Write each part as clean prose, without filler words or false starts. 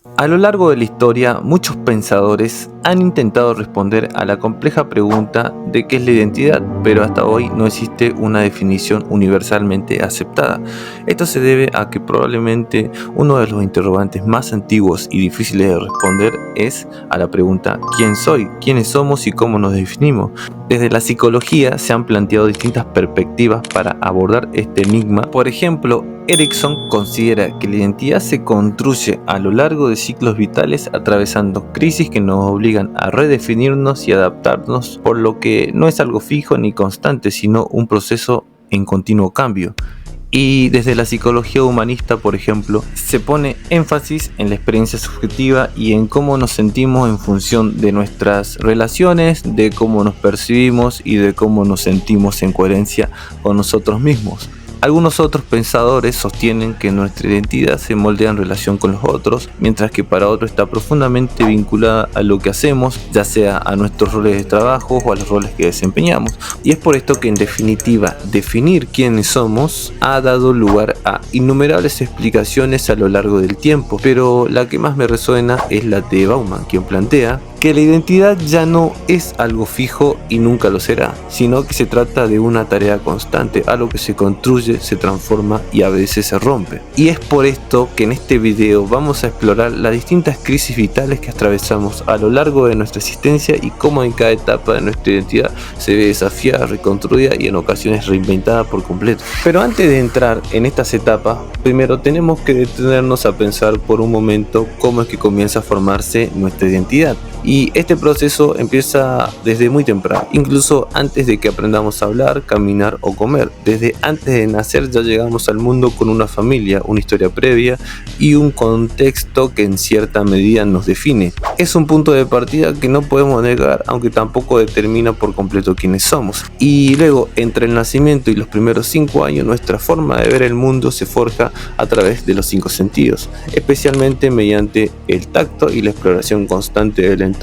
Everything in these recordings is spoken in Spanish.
A lo largo de la historia, muchos pensadores han intentado responder a la compleja pregunta de qué es la identidad, pero hasta hoy no existe una definición universalmente aceptada. Esto se debe a que probablemente uno de los interrogantes más antiguos y difíciles de responder es a la pregunta ¿quién soy? ¿Quiénes somos y cómo nos definimos? Desde la psicología se han planteado distintas perspectivas para abordar este enigma. Por ejemplo, Erickson considera que la identidad se construye a lo largo de ciclos vitales atravesando crisis que nos obligan a redefinirnos y adaptarnos, por lo que no es algo fijo ni constante, sino un proceso en continuo cambio. Y desde la psicología humanista, por ejemplo, se pone énfasis en la experiencia subjetiva y en cómo nos sentimos en función de nuestras relaciones, de cómo nos percibimos y de cómo nos sentimos en coherencia con nosotros mismos. Algunos otros pensadores sostienen que nuestra identidad se moldea en relación con los otros, mientras que para otros está profundamente vinculada a lo que hacemos, ya sea a nuestros roles de trabajo o a los roles que desempeñamos. Y es por esto que en definitiva, definir quiénes somos ha dado lugar a innumerables explicaciones a lo largo del tiempo, pero la que más me resuena es la de Bauman, quien plantea que la identidad ya no es algo fijo y nunca lo será, sino que se trata de una tarea constante, algo que se construye, se transforma y a veces se rompe. Y es por esto que en este video vamos a explorar las distintas crisis vitales que atravesamos a lo largo de nuestra existencia y cómo en cada etapa de nuestra identidad se ve desafiada, reconstruida y en ocasiones reinventada por completo. Pero antes de entrar en estas etapas, primero tenemos que detenernos a pensar por un momento cómo es que comienza a formarse nuestra identidad. Y este proceso empieza desde muy temprano, incluso antes de que aprendamos a hablar, caminar o comer. Desde antes de nacer ya llegamos al mundo con una familia, una historia previa y un contexto que en cierta medida nos define. Es un punto de partida que no podemos negar, aunque tampoco determina por completo quiénes somos. Y luego, entre el nacimiento y los primeros 5 años, nuestra forma de ver el mundo se forja a través de los 5 sentidos, especialmente mediante el tacto y la exploración constante del entorno.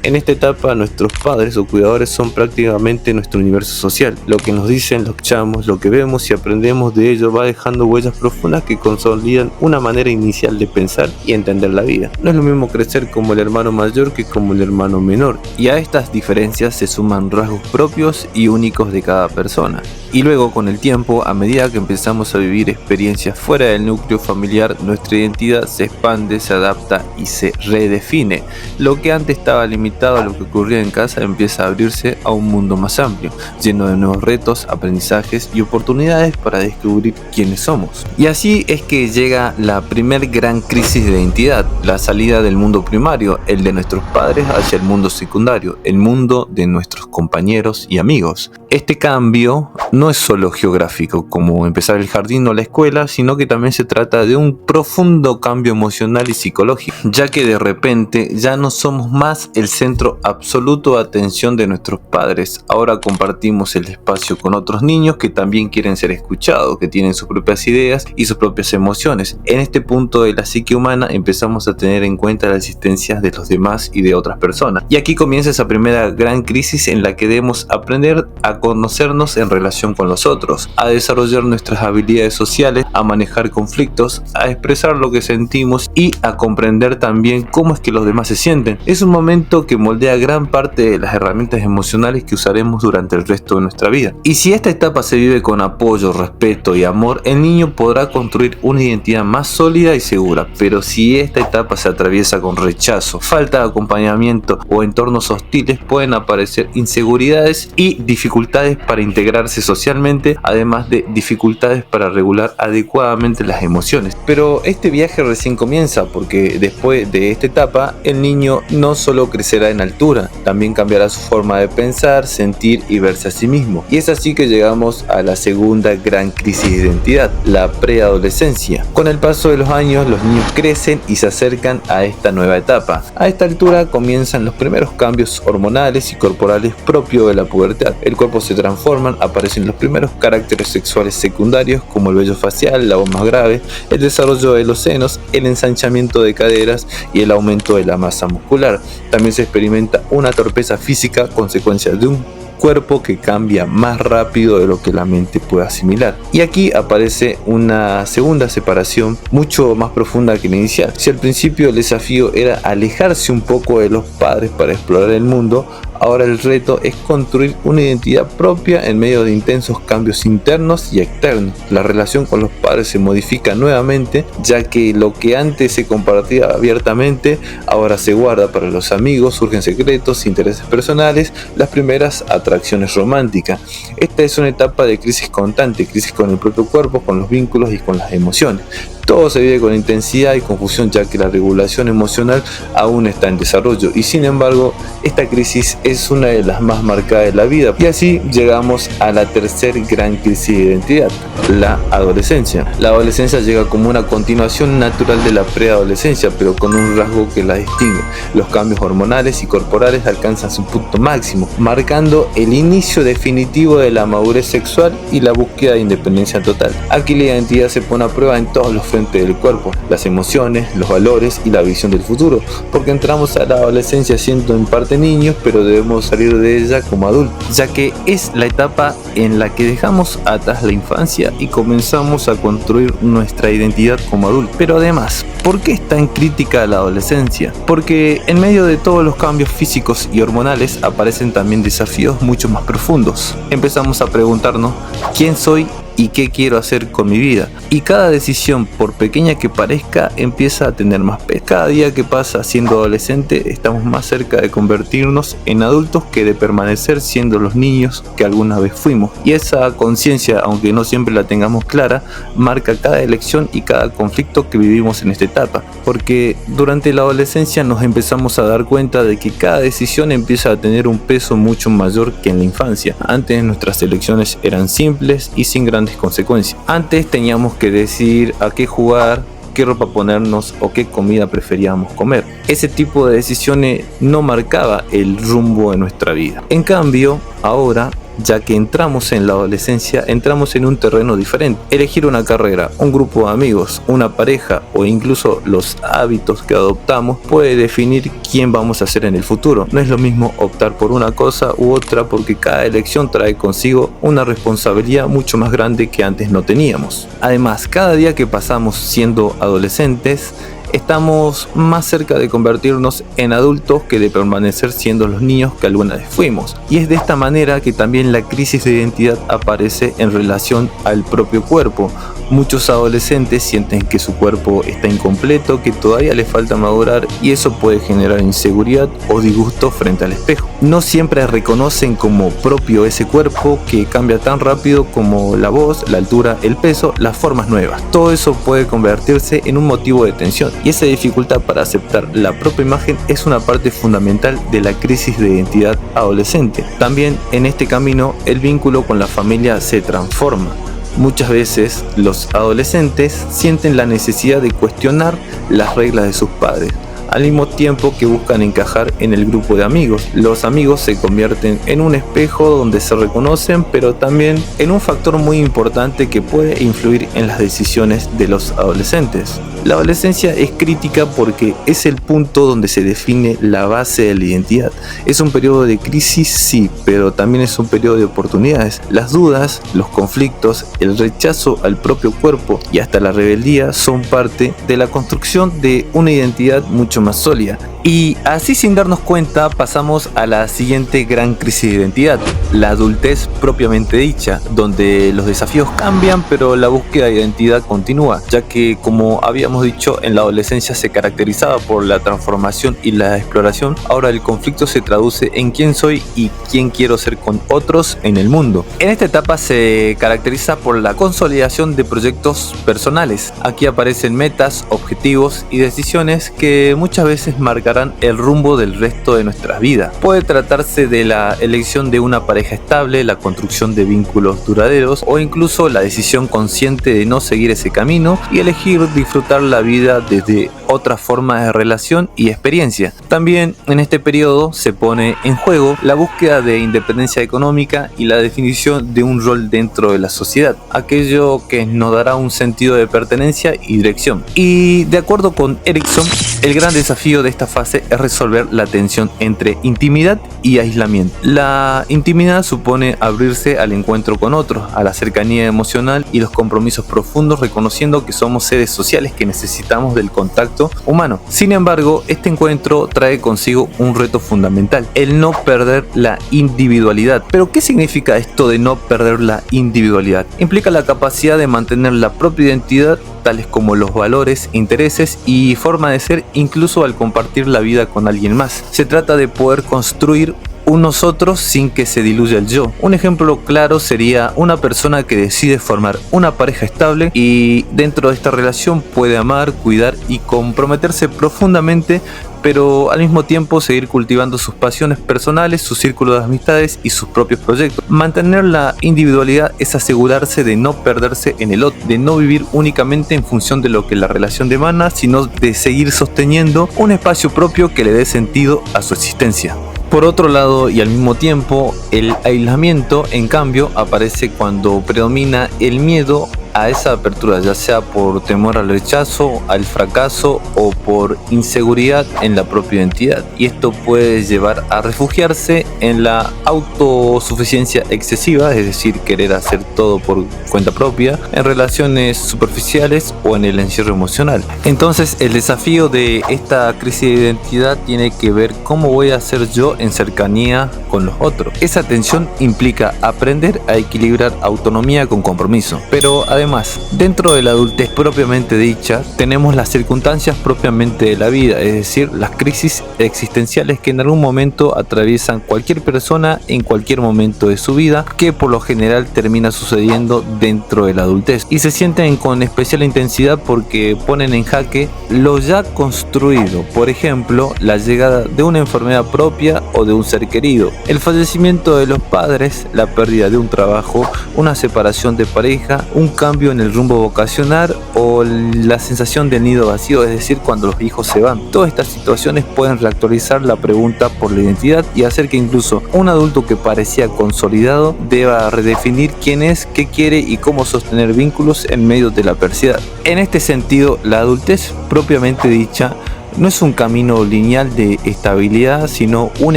En esta etapa, nuestros padres o cuidadores son prácticamente nuestro universo social. Lo que nos dicen, lo escuchamos, lo que vemos y aprendemos de ello va dejando huellas profundas que consolidan una manera inicial de pensar y entender la vida. No es lo mismo crecer como el hermano mayor que como el hermano menor, y a estas diferencias se suman rasgos propios y únicos de cada persona. Y luego, con el tiempo, a medida que empezamos a vivir experiencias fuera del núcleo familiar, nuestra identidad se expande, se adapta y se redefine. Lo que antes estaba limitado a lo que ocurría en casa empieza a abrirse a un mundo más amplio, lleno de nuevos retos, aprendizajes y oportunidades para descubrir quiénes somos. Y así es que llega la primer gran crisis de identidad, la salida del mundo primario, el de nuestros padres, hacia el mundo secundario, el mundo de nuestros compañeros y amigos. Este cambio no es solo geográfico, como empezar el jardín o la escuela, sino que también se trata de un profundo cambio emocional y psicológico, ya que de repente ya no somos más el centro absoluto de atención de nuestros padres. Ahora compartimos el espacio con otros niños que también quieren ser escuchados, que tienen sus propias ideas y sus propias emociones. En este punto de la psique humana empezamos a tener en cuenta la existencia de los demás y de otras personas. Y aquí comienza esa primera gran crisis en la que debemos aprender a conocernos en relación con los otros, a desarrollar nuestras habilidades sociales, a manejar conflictos, a expresar lo que sentimos y a comprender también cómo es que los demás se sienten. Es un momento que moldea gran parte de las herramientas emocionales que usaremos durante el resto de nuestra vida. Y si esta etapa se vive con apoyo, respeto y amor, el niño podrá construir una identidad más sólida y segura. Pero si esta etapa se atraviesa con rechazo, falta de acompañamiento o entornos hostiles, pueden aparecer inseguridades y dificultades para integrarse socialmente, además de dificultades para regular adecuadamente las emociones. Pero este viaje recién comienza, porque después de esta etapa el niño no solo crecerá en altura, también cambiará su forma de pensar, sentir y verse a sí mismo. Y es así que llegamos a la segunda gran crisis de identidad, la preadolescencia. Con el paso de los años, los niños crecen y se acercan a esta nueva etapa. A esta altura comienzan los primeros cambios hormonales y corporales propios de la pubertad. El cuerpo se transforman, aparecen los primeros caracteres sexuales secundarios como el vello facial, la voz más grave, el desarrollo de los senos, el ensanchamiento de caderas y el aumento de la masa muscular. También se experimenta una torpeza física consecuencia de un cuerpo que cambia más rápido de lo que la mente puede asimilar. Y aquí aparece una segunda separación mucho más profunda que la inicial. Si al principio el desafío era alejarse un poco de los padres para explorar el mundo, ahora el reto es construir una identidad propia en medio de intensos cambios internos y externos. La relación con los padres se modifica nuevamente, ya que lo que antes se compartía abiertamente ahora se guarda para los amigos, surgen secretos, intereses personales, las primeras atracciones románticas. Esta es una etapa de crisis constante, crisis con el propio cuerpo, con los vínculos y con las emociones. Todo se vive con intensidad y confusión, ya que la regulación emocional aún está en desarrollo, y sin embargo esta crisis es una de las más marcadas de la vida. Y así llegamos a la tercer gran crisis de identidad, la adolescencia. La adolescencia llega como una continuación natural de la preadolescencia, pero con un rasgo que la distingue: los cambios hormonales y corporales alcanzan su punto máximo, marcando el inicio definitivo de la madurez sexual y la búsqueda de independencia total. Aquí la identidad se pone a prueba en todos los frentes del cuerpo, las emociones, los valores y la visión del futuro, porque entramos a la adolescencia siendo en parte niños, pero debemos salir de ella como adultos, ya que es la etapa en la que dejamos atrás la infancia y comenzamos a construir nuestra identidad como adultos. Pero además, ¿por qué es tan crítica la adolescencia? Porque en medio de todos los cambios físicos y hormonales aparecen también desafíos mucho más profundos. Empezamos a preguntarnos ¿quién soy y qué quiero hacer con mi vida? Y cada decisión, por pequeña que parezca, empieza a tener más peso. Cada día que pasa siendo adolescente estamos más cerca de convertirnos en adultos que de permanecer siendo los niños que alguna vez fuimos. Y esa conciencia, aunque no siempre la tengamos clara, marca cada elección y cada conflicto que vivimos en esta etapa. Porque durante la adolescencia nos empezamos a dar cuenta de que cada decisión empieza a tener un peso mucho mayor que en la infancia. Antes nuestras elecciones eran simples y sin grandes consecuencias. Antes teníamos que decidir a qué jugar, qué ropa ponernos o qué comida preferíamos comer. Ese tipo de decisiones no marcaba el rumbo de nuestra vida. En cambio, ahora, ya que entramos en la adolescencia, entramos en un terreno diferente. Elegir una carrera, un grupo de amigos, una pareja o incluso los hábitos que adoptamos puede definir quién vamos a ser en el futuro. No es lo mismo optar por una cosa u otra, porque cada elección trae consigo una responsabilidad mucho más grande que antes no teníamos. Además, cada día que pasamos siendo adolescentes, estamos más cerca de convertirnos en adultos que de permanecer siendo los niños que alguna vez fuimos. Y es de esta manera que también la crisis de identidad aparece en relación al propio cuerpo. Muchos adolescentes sienten que su cuerpo está incompleto, que todavía le falta madurar, y eso puede generar inseguridad o disgusto frente al espejo. No siempre reconocen como propio ese cuerpo que cambia tan rápido, como la voz, la altura, el peso, las formas nuevas. Todo eso puede convertirse en un motivo de tensión, y esa dificultad para aceptar la propia imagen es una parte fundamental de la crisis de identidad adolescente. También en este camino el vínculo con la familia se transforma. Muchas veces los adolescentes sienten la necesidad de cuestionar las reglas de sus padres, al mismo tiempo que buscan encajar en el grupo de amigos. Los amigos se convierten en un espejo donde se reconocen, pero también en un factor muy importante que puede influir en las decisiones de los adolescentes. La adolescencia es crítica porque es el punto donde se define la base de la identidad. Es un periodo de crisis, sí, pero también es un periodo de oportunidades. Las dudas, los conflictos, el rechazo al propio cuerpo y hasta la rebeldía son parte de la construcción de una identidad mucho más sólida. Y así, sin darnos cuenta, pasamos a la siguiente gran crisis de identidad, la adultez propiamente dicha, donde los desafíos cambian, pero la búsqueda de identidad continúa, ya que, como habíamos dicho, en la adolescencia se caracterizaba por la transformación y la exploración. Ahora el conflicto se traduce en quién soy y quién quiero ser con otros en el mundo. En esta etapa se caracteriza por la consolidación de proyectos personales. Aquí aparecen metas, objetivos y decisiones que muchas veces marcarán el rumbo del resto de nuestras vidas. Puede tratarse de la elección de una pareja estable, la construcción de vínculos duraderos o incluso la decisión consciente de no seguir ese camino y elegir disfrutar disfrutar la vida desde otras formas de relación y experiencia. También en este periodo se pone en juego la búsqueda de independencia económica y la definición de un rol dentro de la sociedad, aquello que nos dará un sentido de pertenencia y dirección. Y de acuerdo con Erikson, el gran desafío de esta fase es resolver la tensión entre intimidad y aislamiento. La intimidad supone abrirse al encuentro con otros, a la cercanía emocional y los compromisos profundos, reconociendo que somos seres sociales que necesitamos del contacto humano. Sin embargo, este encuentro trae consigo un reto fundamental: el no perder la individualidad. ¿Pero qué significa esto de no perder la individualidad? Implica la capacidad de mantener la propia identidad, tales como los valores, intereses y forma de ser, incluso al compartir la vida con alguien más. Se trata de poder construir un nosotros sin que se diluya el yo. Un ejemplo claro sería una persona que decide formar una pareja estable y dentro de esta relación puede amar, cuidar y comprometerse profundamente, pero al mismo tiempo seguir cultivando sus pasiones personales, su círculo de amistades y sus propios proyectos. Mantener la individualidad es asegurarse de no perderse en el otro, de no vivir únicamente en función de lo que la relación demanda, sino de seguir sosteniendo un espacio propio que le dé sentido a su existencia. Por otro lado, y al mismo tiempo, el aislamiento, en cambio, aparece cuando predomina el miedo a esa apertura, ya sea por temor al rechazo, al fracaso o por inseguridad en la propia identidad. Y esto puede llevar a refugiarse en la autosuficiencia excesiva, es decir, querer hacer todo por cuenta propia, en relaciones superficiales o en el encierro emocional. Entonces, el desafío de esta crisis de identidad tiene que ver cómo voy a ser yo en cercanía con los otros. Esa tensión implica aprender a equilibrar autonomía con compromiso, pero además, dentro de la adultez propiamente dicha, tenemos las circunstancias propiamente de la vida, es decir, las crisis existenciales que en algún momento atraviesan cualquier persona en cualquier momento de su vida, que por lo general termina sucediendo dentro de la adultez y se sienten con especial intensidad porque ponen en jaque lo ya construido. Por ejemplo, la llegada de una enfermedad propia o de un ser querido, el fallecimiento de los padres, la pérdida de un trabajo, una separación de pareja, un cambio en el rumbo vocacional o la sensación del nido vacío, es decir, cuando los hijos se van. Todas estas situaciones pueden reactualizar la pregunta por la identidad y hacer que incluso un adulto que parecía consolidado deba redefinir quién es, qué quiere y cómo sostener vínculos en medio de la adversidad. En este sentido, la adultez propiamente dicha no es un camino lineal de estabilidad, sino un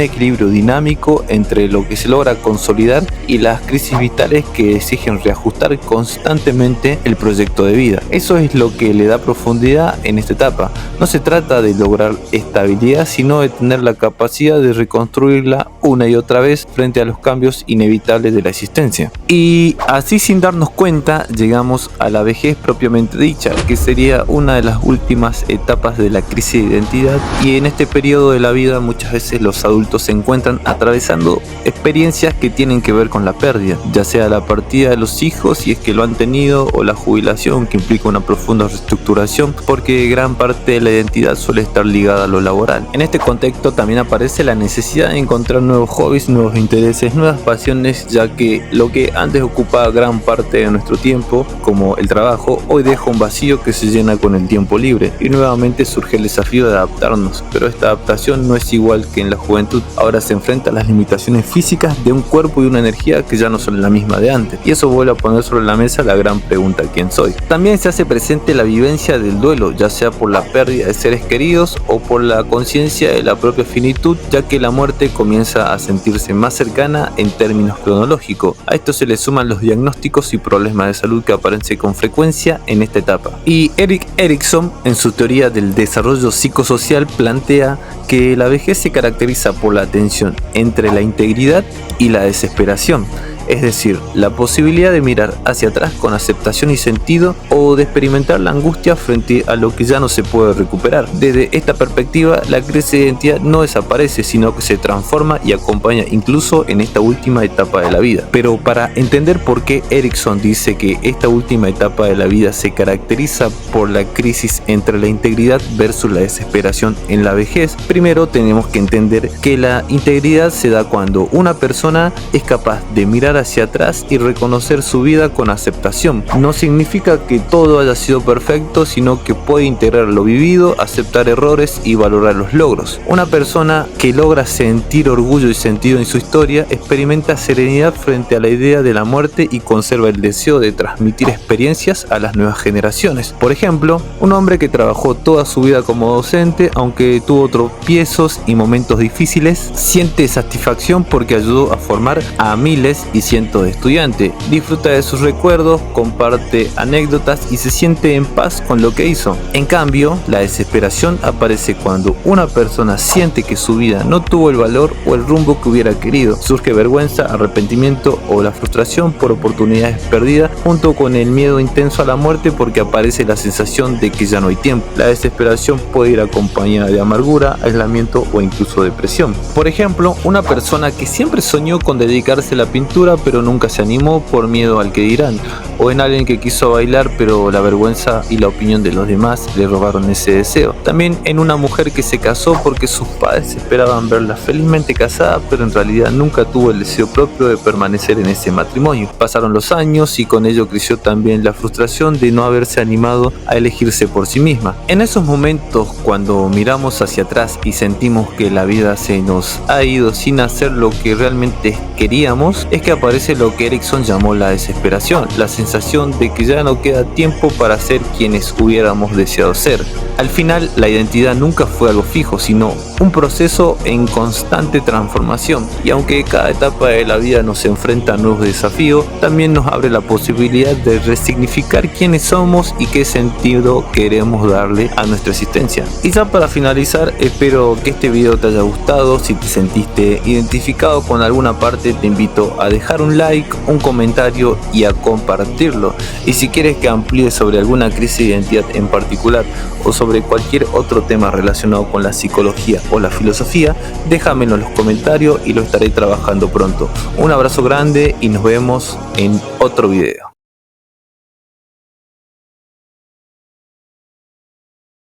equilibrio dinámico entre lo que se logra consolidar y las crisis vitales que exigen reajustar constantemente el proyecto de vida. Eso es lo que le da profundidad en esta etapa. No se trata de lograr estabilidad, sino de tener la capacidad de reconstruirla una y otra vez frente a los cambios inevitables de la existencia. Y así, sin darnos cuenta, llegamos a la vejez propiamente dicha, que sería una de las últimas etapas de la crisis de identidad, y en este periodo de la vida muchas veces los adultos se encuentran atravesando experiencias que tienen que ver con la pérdida, ya sea la partida de los hijos si es que lo han tenido, o la jubilación, que implica una profunda reestructuración porque gran parte de la identidad suele estar ligada a lo laboral. En este contexto también aparece la necesidad de encontrar nuevos hobbies, nuevos intereses, nuevas pasiones, ya que lo que antes ocupaba gran parte de nuestro tiempo, como el trabajo, hoy deja un vacío que se llena con el tiempo libre, y nuevamente surge el desafío de adaptarnos, pero esta adaptación no es igual que en la juventud. Ahora se enfrenta a las limitaciones físicas de un cuerpo y una energía que ya no son la misma de antes, y eso vuelve a poner sobre la mesa la gran pregunta: ¿quién soy? También se hace presente la vivencia del duelo, ya sea por la pérdida de seres queridos o por la conciencia de la propia finitud, ya que la muerte comienza a sentirse más cercana en términos cronológicos. A esto se le suman los diagnósticos y problemas de salud que aparecen con frecuencia en esta etapa. Y Erik Erikson, en su teoría del desarrollo psicosocial, plantea que la vejez se caracteriza por la tensión entre la integridad y la desesperación, es decir, la posibilidad de mirar hacia atrás con aceptación y sentido, o de experimentar la angustia frente a lo que ya no se puede recuperar. Desde esta perspectiva, la crisis de identidad no desaparece, sino que se transforma y acompaña incluso en esta última etapa de la vida. Pero para entender por qué Erikson dice que esta última etapa de la vida se caracteriza por la crisis entre la integridad versus la desesperación en la vejez, primero tenemos que entender que la integridad se da cuando una persona es capaz de mirar mirar hacia atrás y reconocer su vida con aceptación. No significa que todo haya sido perfecto, sino que puede integrar lo vivido, aceptar errores y valorar los logros. Una persona que logra sentir orgullo y sentido en su historia experimenta serenidad frente a la idea de la muerte y conserva el deseo de transmitir experiencias a las nuevas generaciones. Por ejemplo, un hombre que trabajó toda su vida como docente, aunque tuvo tropiezos y momentos difíciles, siente satisfacción porque ayudó a formar a miles y cientos de estudiantes. Disfruta de sus recuerdos, comparte anécdotas y se siente en paz con lo que hizo. En cambio, la desesperación aparece cuando una persona siente que su vida no tuvo el valor o el rumbo que hubiera querido. Surge vergüenza, arrepentimiento o la frustración por oportunidades perdidas, junto con el miedo intenso a la muerte porque aparece la sensación de que ya no hay tiempo. La desesperación puede ir acompañada de amargura, aislamiento o incluso depresión. Por ejemplo, una persona que siempre soñó con dedicarse a la pintura pero nunca se animó por miedo al que dirán, o en alguien que quiso bailar pero la vergüenza y la opinión de los demás le robaron ese deseo. También en una mujer que se casó porque sus padres esperaban verla felizmente casada pero en realidad nunca tuvo el deseo propio de permanecer en ese matrimonio. Pasaron los años y con ello creció también la frustración de no haberse animado a elegirse por sí misma. En esos momentos, cuando miramos hacia atrás y sentimos que la vida se nos ha ido sin hacer lo que realmente queríamos, es que aparece lo que Erikson llamó la desesperación, la sensación de que ya no queda tiempo para ser quienes hubiéramos deseado ser. Al final, la identidad nunca fue algo fijo, sino un proceso en constante transformación, y aunque cada etapa de la vida nos enfrenta a nuevos desafíos, también nos abre la posibilidad de resignificar quiénes somos y qué sentido queremos darle a nuestra existencia. Y ya para finalizar, espero que este video te haya gustado. Si te sentiste identificado con alguna parte, te invito a dejar un like, un comentario y a compartirlo. Y si quieres que amplíe sobre alguna crisis de identidad en particular o sobre cualquier otro tema relacionado con la psicología o la filosofía, déjamelo en los comentarios y lo estaré trabajando pronto. Un abrazo grande y nos vemos en otro video.